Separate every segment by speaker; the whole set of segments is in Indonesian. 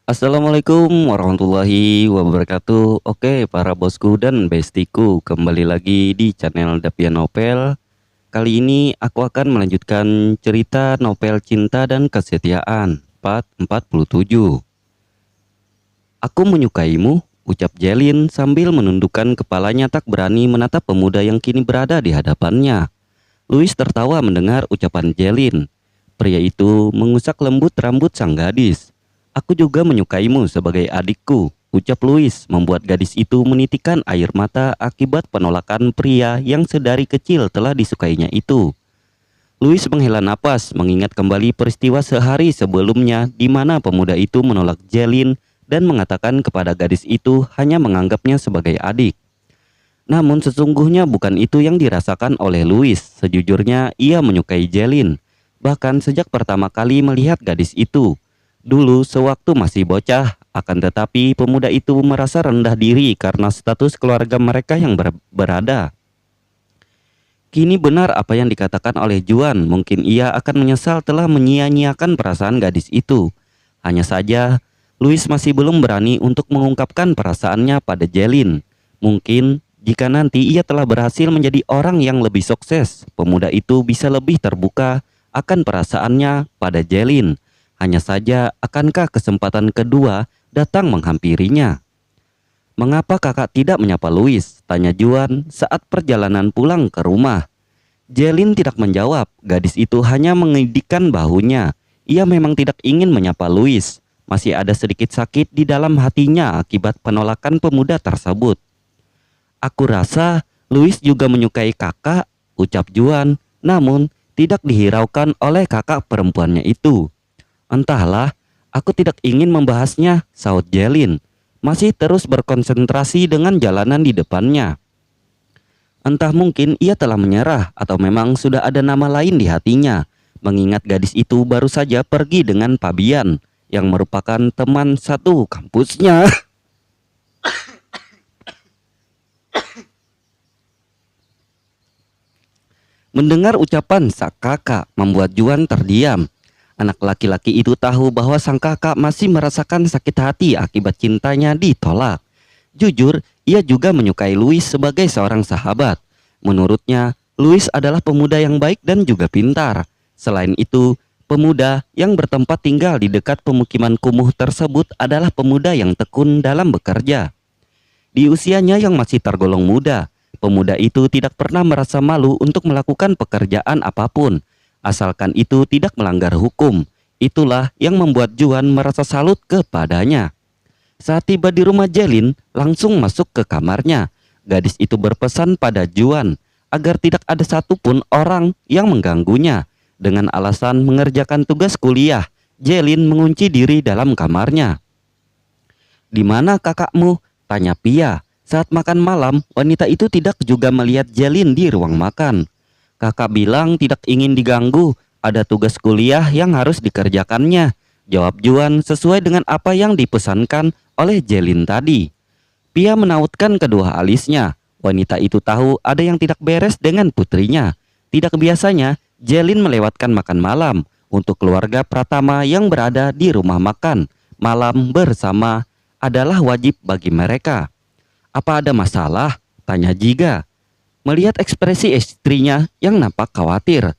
Speaker 1: Assalamualaikum warahmatullahi wabarakatuh. Oke, para bosku dan bestiku, kembali lagi di channel Dapian Novel. Kali ini aku akan melanjutkan cerita novel Cinta dan Kesetiaan part 47. Aku menyukaimu, ucap Jelin sambil menundukkan kepalanya tak berani menatap pemuda yang kini berada di hadapannya. Louis tertawa mendengar ucapan Jelin. Pria itu mengusap lembut rambut sang gadis. Aku juga menyukaimu sebagai adikku, ucap Louis, membuat gadis itu menitikkan air mata akibat penolakan pria yang sedari kecil telah disukainya itu. Louis menghela napas mengingat kembali peristiwa sehari sebelumnya di mana pemuda itu menolak Jelin dan mengatakan kepada gadis itu hanya menganggapnya sebagai adik. Namun sesungguhnya bukan itu yang dirasakan oleh Louis. Sejujurnya ia menyukai Jelin. Bahkan sejak pertama kali melihat gadis itu. Dulu sewaktu masih bocah, akan tetapi pemuda itu merasa rendah diri karena status keluarga mereka yang berada. Kini benar apa yang dikatakan oleh Juan, mungkin ia akan menyesal telah menyia-nyiakan perasaan gadis itu. Hanya saja, Louis masih belum berani untuk mengungkapkan perasaannya pada Jelin. Mungkin jika nanti ia telah berhasil menjadi orang yang lebih sukses, pemuda itu bisa lebih terbuka akan perasaannya pada Jelin. Hanya saja, akankah kesempatan kedua datang menghampirinya? "Mengapa kakak tidak menyapa Louis?" tanya Juan saat perjalanan pulang ke rumah. Jelin tidak menjawab, gadis itu hanya mengedikkan bahunya. Ia memang tidak ingin menyapa Louis. Masih ada sedikit sakit di dalam hatinya akibat penolakan pemuda tersebut. "Aku rasa Louis juga menyukai kakak," ucap Juan, namun tidak dihiraukan oleh kakak perempuannya itu. "Entahlah, aku tidak ingin membahasnya," saut Jelin, masih terus berkonsentrasi dengan jalanan di depannya. Entah mungkin ia telah menyerah atau memang sudah ada nama lain di hatinya, mengingat gadis itu baru saja pergi dengan Fabian yang merupakan teman satu kampusnya. Mendengar ucapan sang kakak membuat Juan terdiam. Anak laki-laki itu tahu bahwa sang kakak masih merasakan sakit hati akibat cintanya ditolak. Jujur, ia juga menyukai Louis sebagai seorang sahabat. Menurutnya, Louis adalah pemuda yang baik dan juga pintar. Selain itu, pemuda yang bertempat tinggal di dekat pemukiman kumuh tersebut adalah pemuda yang tekun dalam bekerja. Di usianya yang masih tergolong muda, pemuda itu tidak pernah merasa malu untuk melakukan pekerjaan apapun, asalkan itu tidak melanggar hukum. Itulah yang membuat Juan merasa salut kepadanya. Saat tiba di rumah Jelin, langsung masuk ke kamarnya. Gadis itu berpesan pada Juan agar tidak ada satupun orang yang mengganggunya. Dengan alasan mengerjakan tugas kuliah, Jelin mengunci diri dalam kamarnya. "Di mana kakakmu?" tanya Pia. Saat makan malam, wanita itu tidak juga melihat Jelin di ruang makan. "Kakak bilang tidak ingin diganggu, ada tugas kuliah yang harus dikerjakannya," jawab Juan sesuai dengan apa yang dipesankan oleh Jelin tadi. Pia menautkan kedua alisnya. Wanita itu tahu ada yang tidak beres dengan putrinya. Tidak biasanya Jelin melewatkan makan malam untuk keluarga Pratama yang berada di rumah makan. Malam bersama adalah wajib bagi mereka. "Apa ada masalah?" tanya Jiga, melihat ekspresi istrinya yang nampak khawatir.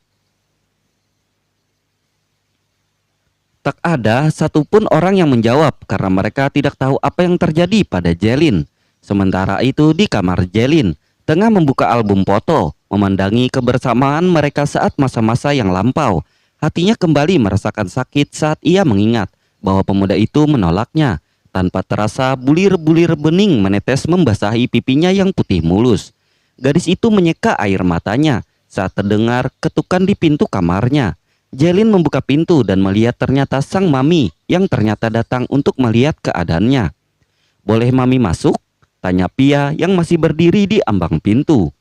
Speaker 1: Tak ada satupun orang yang menjawab karena mereka tidak tahu apa yang terjadi pada Jelin. Sementara itu di kamar Jelin, tengah membuka album foto, memandangi kebersamaan mereka saat masa-masa yang lampau. Hatinya kembali merasakan sakit saat ia mengingat bahwa pemuda itu menolaknya. Tanpa terasa bulir-bulir bening menetes membasahi pipinya yang putih mulus. Gadis itu menyeka air matanya saat terdengar ketukan di pintu kamarnya. Jelin membuka pintu dan melihat ternyata sang mami yang ternyata datang untuk melihat keadaannya. "Boleh mami masuk?" tanya Pia yang masih berdiri di ambang pintu.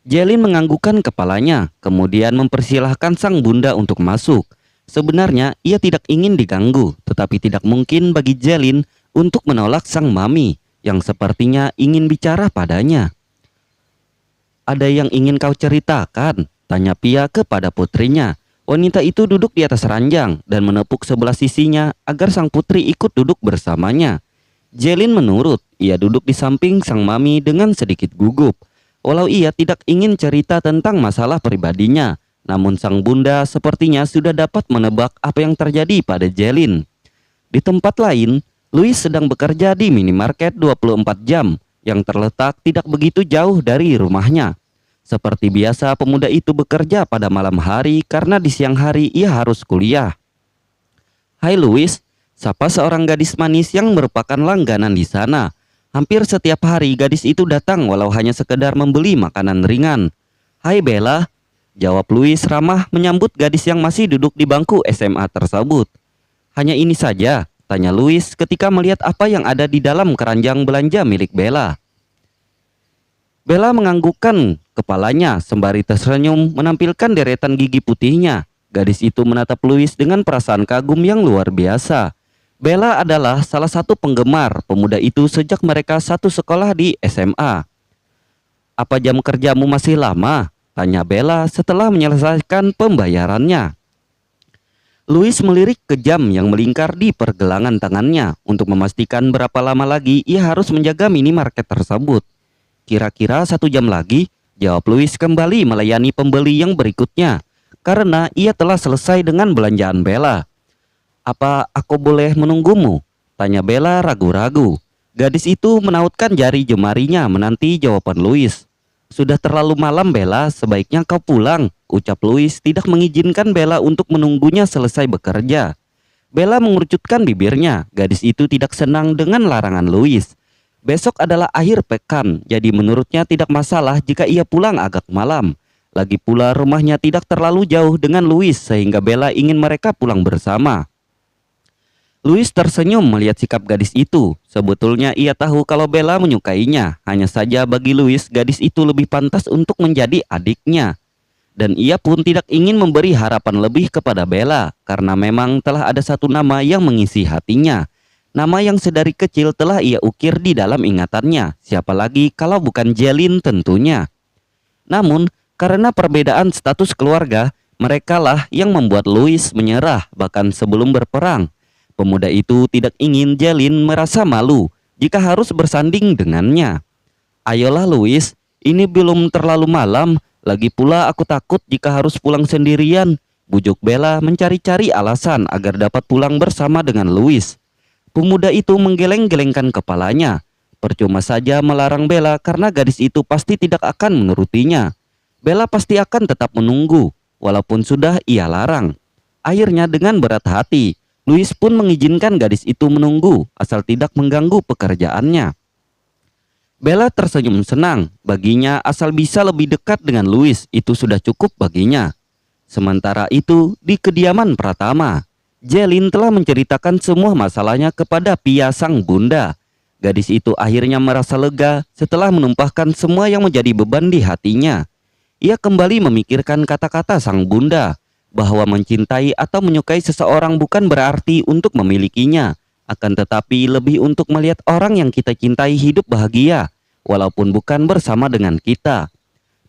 Speaker 1: Jelin menganggukkan kepalanya, kemudian mempersilahkan sang bunda untuk masuk. Sebenarnya ia tidak ingin diganggu, tetapi tidak mungkin bagi Jelin untuk menolak sang mami yang sepertinya ingin bicara padanya. "Ada yang ingin kau ceritakan?" tanya Pia kepada putrinya. Wanita itu duduk di atas ranjang dan menepuk sebelah sisinya agar sang putri ikut duduk bersamanya. Jelin menurut. Ia duduk di samping sang mami dengan sedikit gugup. Walau ia tidak ingin cerita tentang masalah pribadinya, namun sang bunda sepertinya sudah dapat menebak apa yang terjadi pada Jelin. Di tempat lain, Louis sedang bekerja di minimarket 24 jam yang terletak tidak begitu jauh dari rumahnya. Seperti biasa, pemuda itu bekerja pada malam hari karena di siang hari ia harus kuliah. "Hai Louis," sapa seorang gadis manis yang merupakan langganan di sana. Hampir setiap hari gadis itu datang walau hanya sekedar membeli makanan ringan. "Hai Bella," jawab Louis ramah menyambut gadis yang masih duduk di bangku SMA tersebut. "Hanya ini saja?" tanya Louis ketika melihat apa yang ada di dalam keranjang belanja milik Bella. Bella menganggukkan kepalanya sembari tersenyum menampilkan deretan gigi putihnya. Gadis itu menatap Louis dengan perasaan kagum yang luar biasa. Bella adalah salah satu penggemar pemuda itu sejak mereka satu sekolah di SMA. "Apa jam kerjamu masih lama?" tanya Bella setelah menyelesaikan pembayarannya. Louis melirik ke jam yang melingkar di pergelangan tangannya untuk memastikan berapa lama lagi ia harus menjaga minimarket tersebut. "Kira-kira 1 jam lagi," jawab Louis kembali melayani pembeli yang berikutnya, karena ia telah selesai dengan belanjaan Bella. "Apa aku boleh menunggumu?" tanya Bella ragu-ragu. Gadis itu menautkan jari jemarinya menanti jawaban Louis. "Sudah terlalu malam Bella, sebaiknya kau pulang," ucap Louis tidak mengizinkan Bella untuk menunggunya selesai bekerja. Bella mengerucutkan bibirnya, gadis itu tidak senang dengan larangan Louis. Besok adalah akhir pekan, jadi menurutnya tidak masalah jika ia pulang agak malam. Lagi pula rumahnya tidak terlalu jauh dengan Louis sehingga Bella ingin mereka pulang bersama. Louis tersenyum melihat sikap gadis itu. Sebetulnya ia tahu kalau Bella menyukainya. Hanya saja bagi Louis gadis itu lebih pantas untuk menjadi adiknya. Dan ia pun tidak ingin memberi harapan lebih kepada Bella karena memang telah ada satu nama yang mengisi hatinya. Nama yang sedari kecil telah ia ukir di dalam ingatannya. Siapa lagi kalau bukan Jelin tentunya. Namun karena perbedaan status keluarga, merekalah yang membuat Louis menyerah bahkan sebelum berperang. Pemuda itu tidak ingin Jelin merasa malu jika harus bersanding dengannya. "Ayolah Louis, ini belum terlalu malam. Lagi pula aku takut jika harus pulang sendirian," bujuk Bella mencari-cari alasan agar dapat pulang bersama dengan Louis. Pemuda itu menggeleng-gelengkan kepalanya. Percuma saja melarang Bella karena gadis itu pasti tidak akan menurutinya. Bella pasti akan tetap menunggu, walaupun sudah ia larang. Akhirnya dengan berat hati, Louis pun mengizinkan gadis itu menunggu, asal tidak mengganggu pekerjaannya. Bella tersenyum senang, baginya asal bisa lebih dekat dengan Louis, itu sudah cukup baginya. Sementara itu, di kediaman Pratama, Jelin telah menceritakan semua masalahnya kepada Pia sang bunda. Gadis itu akhirnya merasa lega setelah menumpahkan semua yang menjadi beban di hatinya. Ia kembali memikirkan kata-kata sang bunda, bahwa mencintai atau menyukai seseorang bukan berarti untuk memilikinya, akan tetapi lebih untuk melihat orang yang kita cintai hidup bahagia, walaupun bukan bersama dengan kita.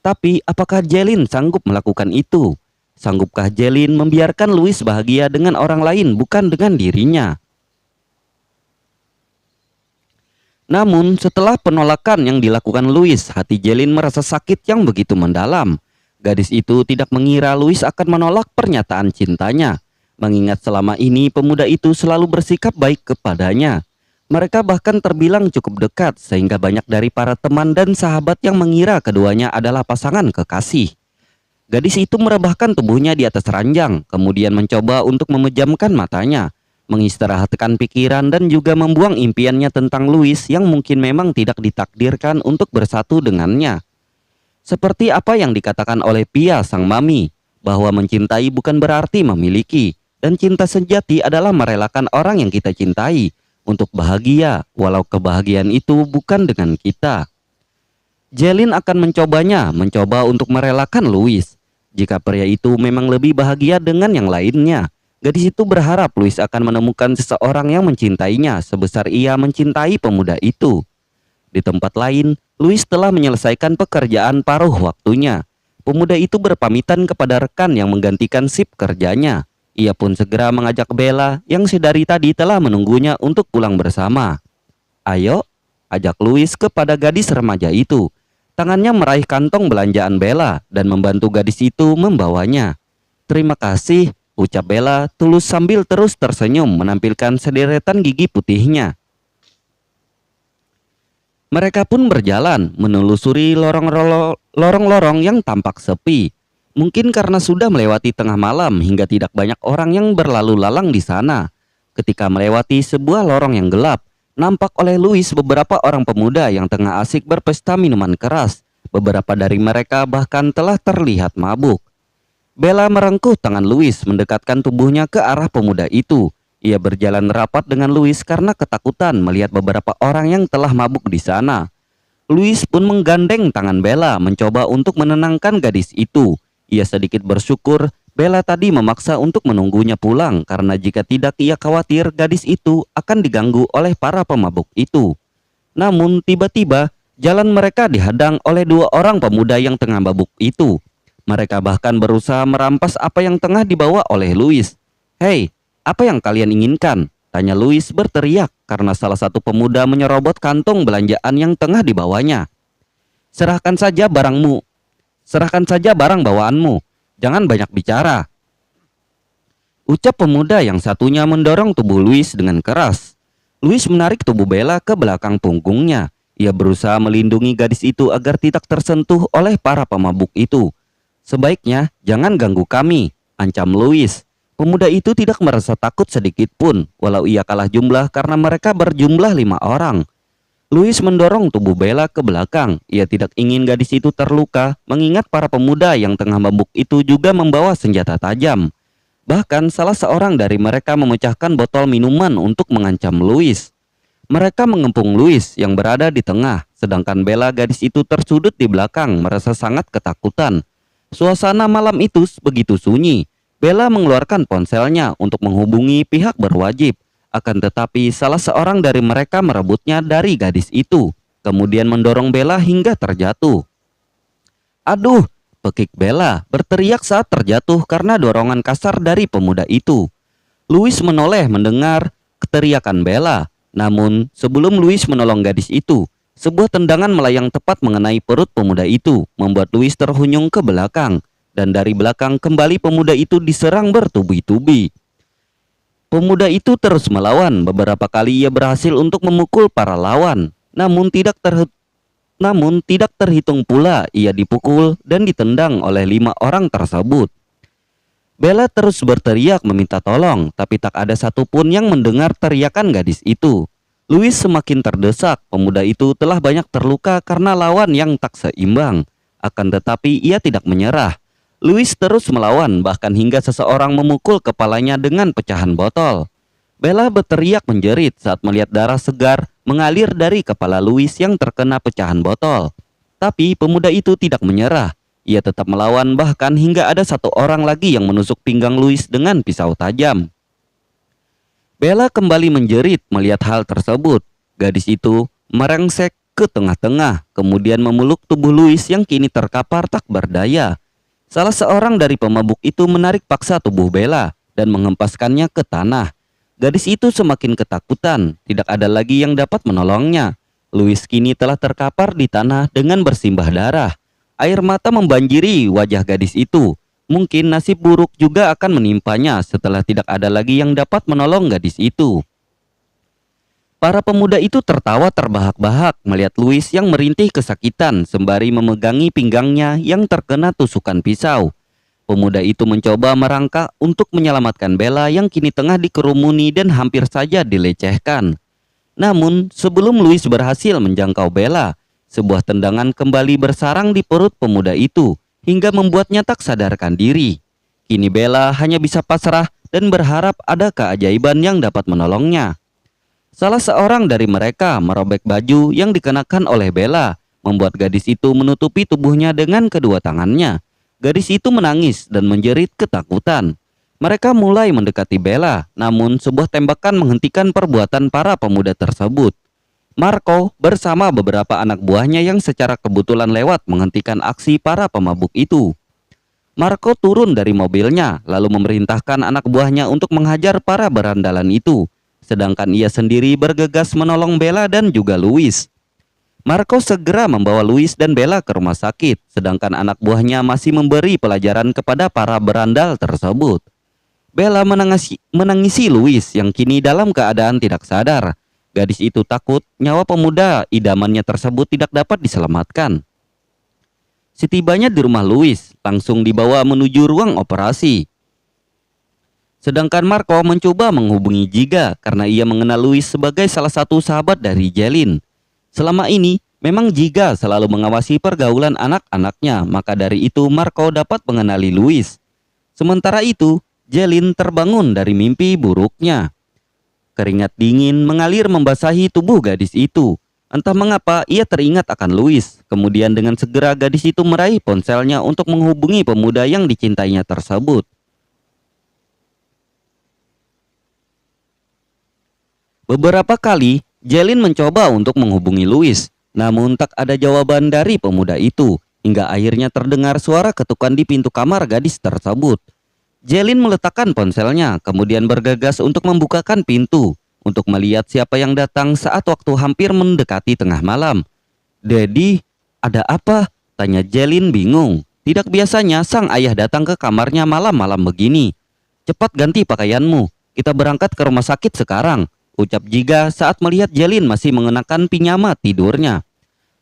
Speaker 1: Tapi apakah Jelin sanggup melakukan itu? Sanggupkah Jelin membiarkan Louis bahagia dengan orang lain bukan dengan dirinya? Namun setelah penolakan yang dilakukan Louis, hati Jelin merasa sakit yang begitu mendalam. Gadis itu tidak mengira Louis akan menolak pernyataan cintanya, mengingat selama ini pemuda itu selalu bersikap baik kepadanya. Mereka bahkan terbilang cukup dekat sehingga banyak dari para teman dan sahabat yang mengira keduanya adalah pasangan kekasih. Gadis itu merebahkan tubuhnya di atas ranjang, kemudian mencoba untuk memejamkan matanya, mengistirahatkan pikiran dan juga membuang impiannya tentang Louis yang mungkin memang tidak ditakdirkan untuk bersatu dengannya. Seperti apa yang dikatakan oleh Pia sang mami, bahwa mencintai bukan berarti memiliki, dan cinta sejati adalah merelakan orang yang kita cintai untuk bahagia, walau kebahagiaan itu bukan dengan kita. Jelin akan mencoba untuk merelakan Louis. Jika pria itu memang lebih bahagia dengan yang lainnya, gadis itu berharap Louis akan menemukan seseorang yang mencintainya sebesar ia mencintai pemuda itu. Di tempat lain, Louis telah menyelesaikan pekerjaan paruh waktunya. Pemuda itu berpamitan kepada rekan yang menggantikan sip kerjanya. Ia pun segera mengajak Bella yang sedari tadi telah menunggunya untuk pulang bersama. "Ayo," ajak Louis kepada gadis remaja itu. Tangannya meraih kantong belanjaan Bella dan membantu gadis itu membawanya. "Terima kasih," ucap Bella tulus sambil terus tersenyum menampilkan sederetan gigi putihnya. Mereka pun berjalan menelusuri lorong-lorong yang tampak sepi. Mungkin karena sudah melewati tengah malam hingga tidak banyak orang yang berlalu lalang di sana. Ketika melewati sebuah lorong yang gelap, nampak oleh Louis beberapa orang pemuda yang tengah asik berpesta minuman keras. Beberapa dari mereka bahkan telah terlihat mabuk. Bella merengkuh tangan Louis mendekatkan tubuhnya ke arah pemuda itu. Ia berjalan rapat dengan Louis karena ketakutan melihat beberapa orang yang telah mabuk di sana. Louis pun menggandeng tangan Bella mencoba untuk menenangkan gadis itu. Ia sedikit bersyukur Bella tadi memaksa untuk menunggunya pulang karena jika tidak ia khawatir gadis itu akan diganggu oleh para pemabuk itu. Namun tiba-tiba jalan mereka dihadang oleh dua orang pemuda yang tengah mabuk itu. Mereka bahkan berusaha merampas apa yang tengah dibawa oleh Louis. "Hei, apa yang kalian inginkan?" tanya Louis berteriak karena salah satu pemuda menyerobot kantong belanjaan yang tengah dibawanya. Serahkan saja barang bawaanmu. Jangan banyak bicara," ucap pemuda yang satunya mendorong tubuh Louis dengan keras. Louis menarik tubuh Bella ke belakang punggungnya. Ia berusaha melindungi gadis itu agar tidak tersentuh oleh para pemabuk itu. "Sebaiknya jangan ganggu kami," ancam Louis. Pemuda itu tidak merasa takut sedikit pun, walau ia kalah jumlah karena mereka berjumlah 5 orang. Louis mendorong tubuh Bella ke belakang. Ia tidak ingin gadis itu terluka, mengingat para pemuda yang tengah mabuk itu juga membawa senjata tajam. Bahkan salah seorang dari mereka memecahkan botol minuman untuk mengancam Louis. Mereka mengepung Louis yang berada di tengah, sedangkan Bella gadis itu tersudut di belakang merasa sangat ketakutan. Suasana malam itu begitu sunyi. Bella mengeluarkan ponselnya untuk menghubungi pihak berwajib. Akan tetapi salah seorang dari mereka merebutnya dari gadis itu, kemudian mendorong Bella hingga terjatuh. "Aduh!" pekik Bella berteriak saat terjatuh karena dorongan kasar dari pemuda itu. Louis menoleh mendengar teriakan Bella. Namun sebelum Louis menolong gadis itu, sebuah tendangan melayang tepat mengenai perut pemuda itu, membuat Louis terhuyung ke belakang. Dan dari belakang kembali pemuda itu diserang bertubi-tubi. Pemuda itu terus melawan. Beberapa kali ia berhasil untuk memukul para lawan. Namun tidak terhitung pula ia dipukul dan ditendang oleh 5 orang tersebut. Bella terus berteriak meminta tolong, tapi tak ada satupun yang mendengar teriakan gadis itu. Louis semakin terdesak. Pemuda itu telah banyak terluka karena lawan yang tak seimbang. Akan tetapi ia tidak menyerah. Louis terus melawan, bahkan hingga seseorang memukul kepalanya dengan pecahan botol. Bella berteriak menjerit saat melihat darah segar mengalir dari kepala Louis yang terkena pecahan botol. Tapi pemuda itu tidak menyerah. Ia tetap melawan, bahkan hingga ada satu orang lagi yang menusuk pinggang Louis dengan pisau tajam. Bella kembali menjerit melihat hal tersebut. Gadis itu merengsek ke tengah-tengah, kemudian memeluk tubuh Louis yang kini terkapar tak berdaya. Salah seorang dari pemabuk itu menarik paksa tubuh Bella dan menghempaskannya ke tanah. Gadis itu semakin ketakutan, tidak ada lagi yang dapat menolongnya. Louis kini telah terkapar di tanah dengan bersimbah darah. Air mata membanjiri wajah gadis itu. Mungkin nasib buruk juga akan menimpanya setelah tidak ada lagi yang dapat menolong gadis itu. Para pemuda itu tertawa terbahak-bahak melihat Louis yang merintih kesakitan sembari memegangi pinggangnya yang terkena tusukan pisau. Pemuda itu mencoba merangkak untuk menyelamatkan Bella yang kini tengah dikerumuni dan hampir saja dilecehkan. Namun sebelum Louis berhasil menjangkau Bella, sebuah tendangan kembali bersarang di perut pemuda itu hingga membuatnya tak sadarkan diri. Kini Bella hanya bisa pasrah dan berharap ada keajaiban yang dapat menolongnya. Salah seorang dari mereka merobek baju yang dikenakan oleh Bella, membuat gadis itu menutupi tubuhnya dengan kedua tangannya. Gadis itu menangis dan menjerit ketakutan. Mereka mulai mendekati Bella, namun sebuah tembakan menghentikan perbuatan para pemuda tersebut. Marco bersama beberapa anak buahnya yang secara kebetulan lewat menghentikan aksi para pemabuk itu. Marco turun dari mobilnya lalu memerintahkan anak buahnya untuk menghajar para berandalan itu, sedangkan ia sendiri bergegas menolong Bella dan juga Louis. Marco segera membawa Louis dan Bella ke rumah sakit, sedangkan anak buahnya masih memberi pelajaran kepada para berandal tersebut. Bella menangisi Louis yang kini dalam keadaan tidak sadar. Gadis itu takut nyawa pemuda idamannya tersebut tidak dapat diselamatkan. Setibanya di rumah Louis, langsung dibawa menuju ruang operasi. Sedangkan Marco mencoba menghubungi Jiga karena ia mengenal Louis sebagai salah satu sahabat dari Jelin. Selama ini, memang Jiga selalu mengawasi pergaulan anak-anaknya, maka dari itu Marco dapat mengenali Louis. Sementara itu, Jelin terbangun dari mimpi buruknya. Keringat dingin mengalir membasahi tubuh gadis itu. Entah mengapa ia teringat akan Louis. Kemudian dengan segera gadis itu meraih ponselnya untuk menghubungi pemuda yang dicintainya tersebut. Beberapa kali Jelin mencoba untuk menghubungi Louis, namun tak ada jawaban dari pemuda itu. Hingga akhirnya terdengar suara ketukan di pintu kamar gadis tersebut. Jelin meletakkan ponselnya, kemudian bergegas untuk membukakan pintu untuk melihat siapa yang datang saat waktu hampir mendekati tengah malam. "Dedi, ada apa?" tanya Jelin bingung. Tidak biasanya sang ayah datang ke kamarnya malam-malam begini. "Cepat ganti pakaianmu, kita berangkat ke rumah sakit sekarang," ucap Jiga saat melihat Jelin masih mengenakan piyama tidurnya.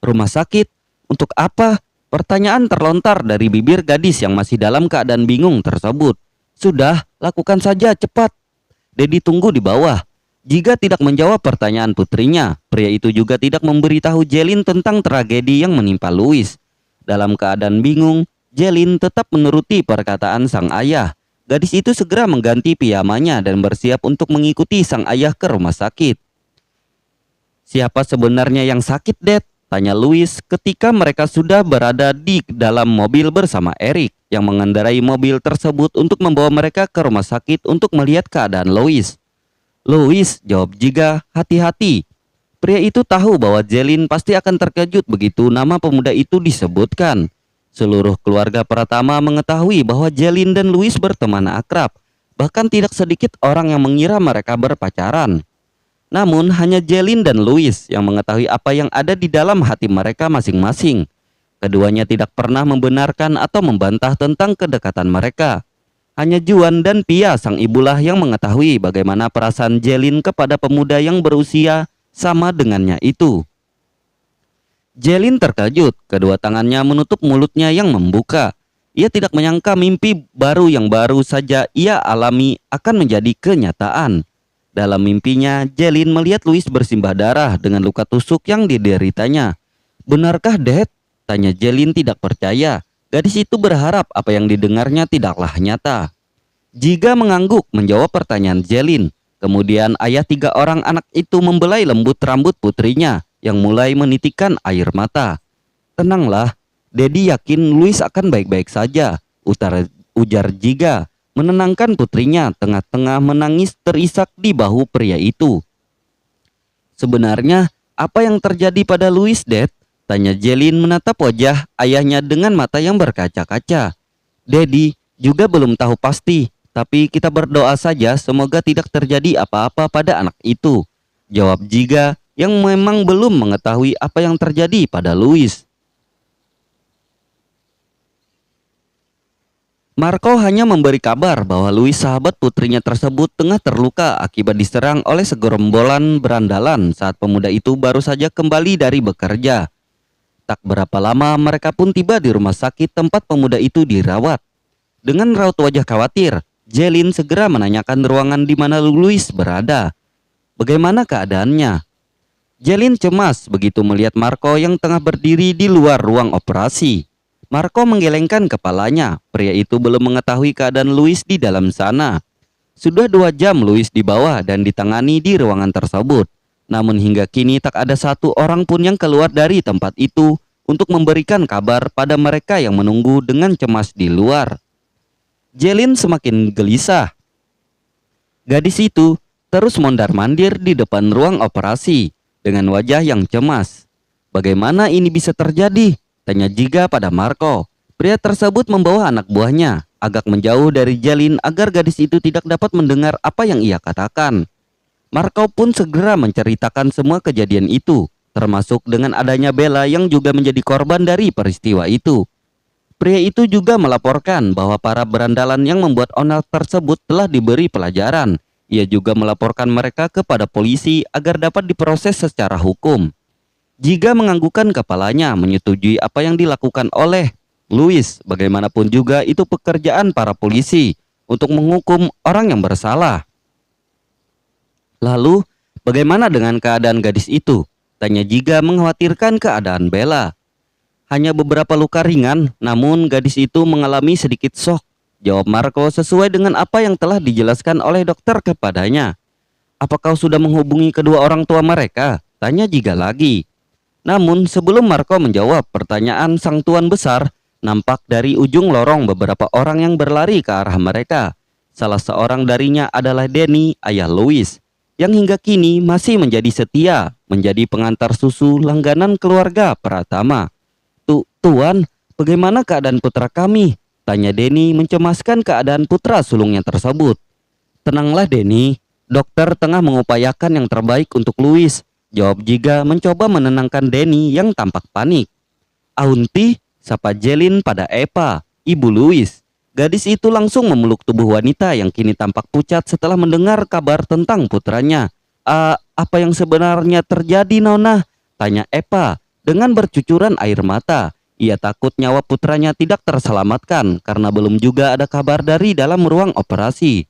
Speaker 1: "Rumah sakit? Untuk apa?" Pertanyaan terlontar dari bibir gadis yang masih dalam keadaan bingung tersebut. "Sudah, lakukan saja cepat. Dedi tunggu di bawah." Jika tidak menjawab pertanyaan putrinya, pria itu juga tidak memberitahu Jelin tentang tragedi yang menimpa Louis. Dalam keadaan bingung, Jelin tetap menuruti perkataan sang ayah. Gadis itu segera mengganti piyamanya dan bersiap untuk mengikuti sang ayah ke rumah sakit. "Siapa sebenarnya yang sakit, Dad?" tanya Louis ketika mereka sudah berada di dalam mobil bersama Eric yang mengendarai mobil tersebut untuk membawa mereka ke rumah sakit untuk melihat keadaan Louis. "Louis," jawab Jiga, "hati-hati." Pria itu tahu bahwa Jelin pasti akan terkejut begitu nama pemuda itu disebutkan. Seluruh keluarga Pratama mengetahui bahwa Jelin dan Louis berteman akrab. Bahkan tidak sedikit orang yang mengira mereka berpacaran. Namun hanya Jelin dan Louis yang mengetahui apa yang ada di dalam hati mereka masing-masing. Keduanya tidak pernah membenarkan atau membantah tentang kedekatan mereka. Hanya Juan dan Pia sang ibulah yang mengetahui bagaimana perasaan Jelin kepada pemuda yang berusia sama dengannya itu. Jelin terkejut, kedua tangannya menutup mulutnya yang membuka. Ia tidak menyangka mimpi baru yang baru saja ia alami akan menjadi kenyataan. Dalam mimpinya, Jelin melihat Louis bersimbah darah dengan luka tusuk yang dideritanya. "Benarkah, Dad?" tanya Jelin tidak percaya. Gadis itu berharap apa yang didengarnya tidaklah nyata. Jiga mengangguk menjawab pertanyaan Jelin. Kemudian ayah 3 orang anak itu membelai lembut rambut putrinya yang mulai menitikkan air mata. "Tenanglah, Dedi yakin Louis akan baik-baik saja," ujar Jiga, menenangkan putrinya tengah-tengah menangis terisak di bahu pria itu. "Sebenarnya apa yang terjadi pada Louis, Dad?" tanya Jelin menatap wajah ayahnya dengan mata yang berkaca-kaca. "Dedi juga belum tahu pasti, tapi kita berdoa saja semoga tidak terjadi apa-apa pada anak itu," jawab Jiga yang memang belum mengetahui apa yang terjadi pada Louis. Marco hanya memberi kabar bahwa Louis sahabat putrinya tersebut tengah terluka akibat diserang oleh segerombolan berandalan saat pemuda itu baru saja kembali dari bekerja. Tak berapa lama mereka pun tiba di rumah sakit tempat pemuda itu dirawat. Dengan raut wajah khawatir, Jelin segera menanyakan ruangan di mana Louis berada. Bagaimana keadaannya? Jelin cemas begitu melihat Marco yang tengah berdiri di luar ruang operasi. Marco menggelengkan kepalanya. Pria itu belum mengetahui keadaan Louis di dalam sana. Sudah 2 jam Louis dibawa dan ditangani di ruangan tersebut. Namun hingga kini tak ada satu orang pun yang keluar dari tempat itu untuk memberikan kabar pada mereka yang menunggu dengan cemas di luar. Jelin semakin gelisah. Gadis itu terus mondar-mandir di depan ruang operasi. dengan wajah yang cemas. "Bagaimana ini bisa terjadi?" tanya Jiga pada Marco. Pria tersebut membawa anak buahnya agak menjauh dari Jalin agar gadis itu tidak dapat mendengar apa yang ia katakan. Marco pun segera menceritakan semua kejadian itu, termasuk dengan adanya Bella yang juga menjadi korban dari peristiwa itu. Pria itu juga melaporkan bahwa para berandalan yang membuat onar tersebut telah diberi pelajaran. Ia juga melaporkan mereka kepada polisi agar dapat diproses secara hukum. Jika menganggukkan kepalanya menyetujui apa yang dilakukan oleh Louis, bagaimanapun juga itu pekerjaan para polisi untuk menghukum orang yang bersalah. "Lalu, bagaimana dengan keadaan gadis itu?" tanya Jiga mengkhawatirkan keadaan Bella. "Hanya beberapa luka ringan, namun gadis itu mengalami sedikit shock," jawab Marco sesuai dengan apa yang telah dijelaskan oleh dokter kepadanya. "Apa kau sudah menghubungi kedua orang tua mereka?" tanya Jiga lagi. Namun sebelum Marco menjawab pertanyaan sang tuan besar, nampak dari ujung lorong beberapa orang yang berlari ke arah mereka. Salah seorang darinya adalah Danny, ayah Louis, yang hingga kini masih menjadi setia, menjadi pengantar susu langganan keluarga Pratama. "Tuan, bagaimana keadaan putra kami?" tanya Denny mencemaskan keadaan putra sulungnya tersebut. "Tenanglah Denny, dokter tengah mengupayakan yang terbaik untuk Louis," jawab Jiga mencoba menenangkan Denny yang tampak panik. "Aunty," sapa Jelin pada Eva, ibu Louis. Gadis itu langsung memeluk tubuh wanita yang kini tampak pucat setelah mendengar kabar tentang putranya. Apa yang sebenarnya terjadi, Nona?" tanya Eva dengan bercucuran air mata. Ia takut nyawa putranya tidak terselamatkan karena belum juga ada kabar dari dalam ruang operasi.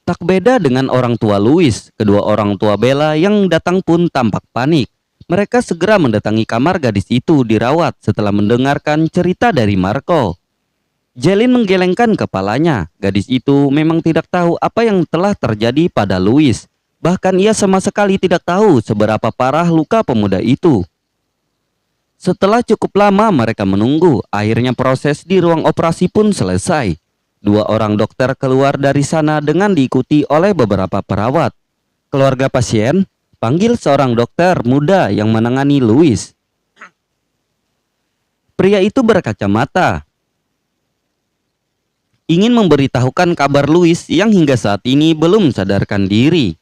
Speaker 1: Tak beda dengan orang tua Louis, kedua orang tua Bella yang datang pun tampak panik. Mereka segera mendatangi kamar gadis itu dirawat setelah mendengarkan cerita dari Marco. Jelin menggelengkan kepalanya. Gadis itu memang tidak tahu apa yang telah terjadi pada Louis. Bahkan ia sama sekali tidak tahu seberapa parah luka pemuda itu. Setelah cukup lama mereka menunggu, akhirnya proses di ruang operasi pun selesai. Dua orang dokter keluar dari sana dengan diikuti oleh beberapa perawat. Keluarga pasien panggil seorang dokter muda yang menangani Louis. Pria itu berkacamata, ingin memberitahukan kabar Louis yang hingga saat ini belum sadarkan diri.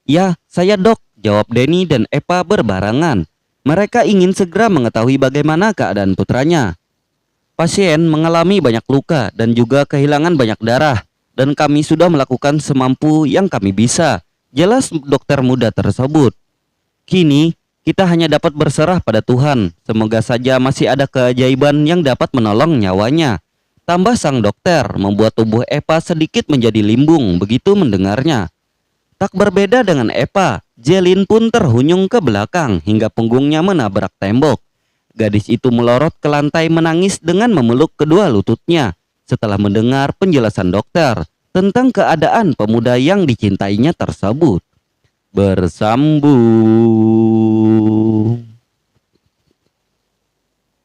Speaker 1: "Ya, saya dok," jawab Denny dan Eva berbarengan. Mereka ingin segera mengetahui bagaimana keadaan putranya. "Pasien mengalami banyak luka dan juga kehilangan banyak darah, dan kami sudah melakukan semampu yang kami bisa," jelas dokter muda tersebut. "Kini kita hanya dapat berserah pada Tuhan. Semoga saja masih ada keajaiban yang dapat menolong nyawanya," tambah sang dokter, membuat tubuh Eva sedikit menjadi limbung begitu mendengarnya. Tak berbeda dengan Eva, Jelin pun terhuyung ke belakang hingga punggungnya menabrak tembok. Gadis itu melorot ke lantai menangis dengan memeluk kedua lututnya setelah mendengar penjelasan dokter tentang keadaan pemuda yang dicintainya tersebut. Bersambung.